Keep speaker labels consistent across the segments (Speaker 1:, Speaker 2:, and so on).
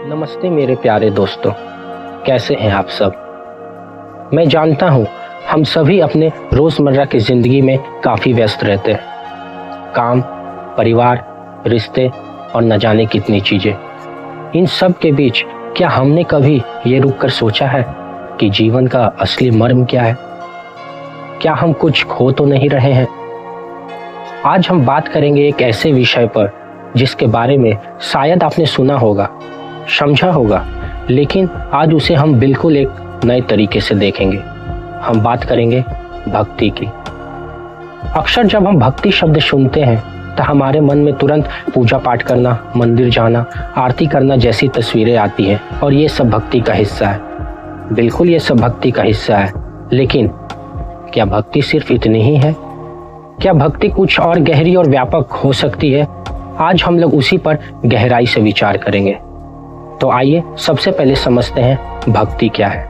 Speaker 1: नमस्ते मेरे प्यारे दोस्तों, कैसे हैं आप सब। मैं जानता हूँ हम सभी अपने रोज़मर्रा की ज़िंदगी में काफ़ी व्यस्त रहते हैं। काम, परिवार, रिश्ते और न जाने कितनी चीज़ें। इन सब के बीच क्या हमने कभी ये रुक कर सोचा है कि जीवन का असली मर्म क्या है? क्या हम कुछ खो तो नहीं रहे हैं? आज हम बात करेंगे एक ऐसे विषय पर जिसके बारे में शायद आपने सुना होगा, समझा होगा, लेकिन आज उसे हम बिल्कुल एक नए तरीके से देखेंगे। हम बात करेंगे भक्ति की। अक्सर जब हम भक्ति शब्द सुनते हैं तो हमारे मन में तुरंत पूजा पाठ करना, मंदिर जाना, आरती करना जैसी तस्वीरें आती हैं और ये सब भक्ति का हिस्सा है। बिल्कुल ये सब भक्ति का हिस्सा है, लेकिन क्या भक्ति सिर्फ इतनी ही है? क्या भक्ति कुछ और गहरी और व्यापक हो सकती है? आज हम लोग उसी पर गहराई से विचार करेंगे। तो आइए सबसे पहले समझते हैं भक्ति क्या है।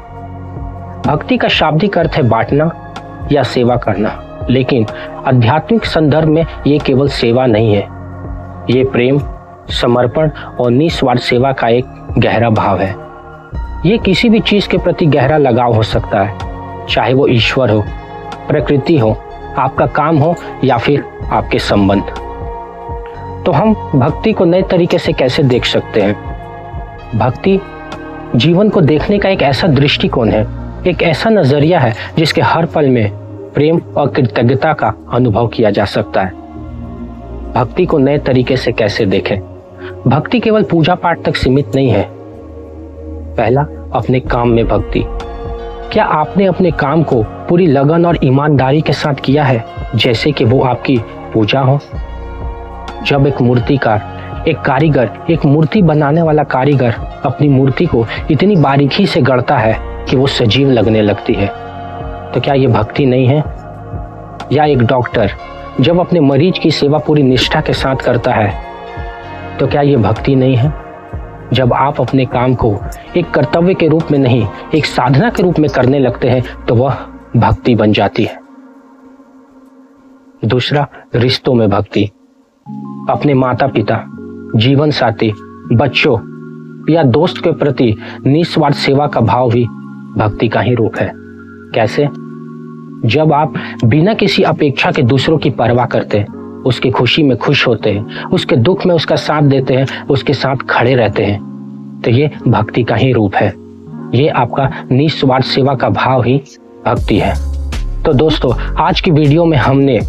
Speaker 1: भक्ति का शाब्दिक अर्थ है बांटना या सेवा करना, लेकिन आध्यात्मिक संदर्भ में ये केवल सेवा नहीं है। ये प्रेम, समर्पण और निस्वार्थ सेवा का एक गहरा भाव है। ये किसी भी चीज के प्रति गहरा लगाव हो सकता है, चाहे वो ईश्वर हो, प्रकृति हो, आपका काम हो या फिर आपके संबंध। तो हम भक्ति को नए तरीके से कैसे देख सकते हैं? भक्ति जीवन को देखने का एक ऐसा दृष्टिकोण है, एक ऐसा नजरिया है जिसके हर पल में प्रेम और कृतज्ञता का अनुभव किया जा सकता है। भक्ति को नए तरीके से कैसे देखें? भक्ति केवल पूजा पाठ तक सीमित नहीं है। पहला, अपने काम में भक्ति। क्या आपने अपने काम को पूरी लगन और ईमानदारी के साथ किया है, जैसे कि वो आपकी पूजा हो? जब एक मूर्तिकार, एक कारीगर, एक मूर्ति बनाने वाला कारीगर अपनी मूर्ति को इतनी बारीकी से गढ़ता है कि वो सजीव लगने लगती है, तो क्या ये भक्ति नहीं है? या एक डॉक्टर जब अपने मरीज की सेवा पूरी निष्ठा के साथ करता है, तो क्या ये भक्ति नहीं है? जब आप अपने काम को एक कर्तव्य के रूप में नहीं, एक साधना के रूप में करने लगते हैं, तो वह भक्ति बन जाती है। दूसरा, रिश्तों में भक्ति। अपने माता पिता, जीवन साथी, बच्चों या दोस्त के प्रति निस्वार्थ सेवा का भाव भी भक्ति का ही रूप है। कैसे? जब आप बिना किसी अपेक्षा के दूसरों की परवाह करते हैं, उसकी खुशी में खुश होते हैं, उसके दुख में उसका साथ देते हैं, उसके साथ खड़े रहते हैं, तो ये भक्ति का ही रूप है। ये आपका निस्वार्थ सेवा का भाव ही भक्ति है। तो दोस्तों, आज की वीडियो में हमने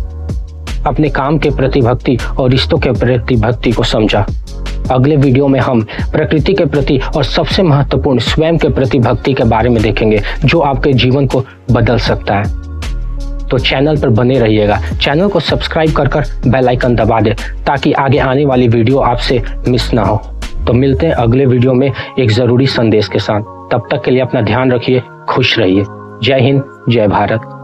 Speaker 1: अपने काम के प्रति भक्ति और रिश्तों के प्रति भक्ति को समझा। अगले वीडियो में हम प्रकृति के प्रति और सबसे महत्वपूर्ण स्वयं के प्रति भक्ति के बारे में देखेंगे, जो आपके जीवन को बदल सकता है। तो चैनल पर बने रहिएगा। चैनल को सब्सक्राइब कर बेल आइकन दबा दें, ताकि आगे आने वाली वीडियो आपसे मिस ना हो। तो मिलते हैं अगले वीडियो में एक जरूरी संदेश के साथ। तब तक के लिए अपना ध्यान रखिए, खुश रहिए। जय हिंद, जय भारत।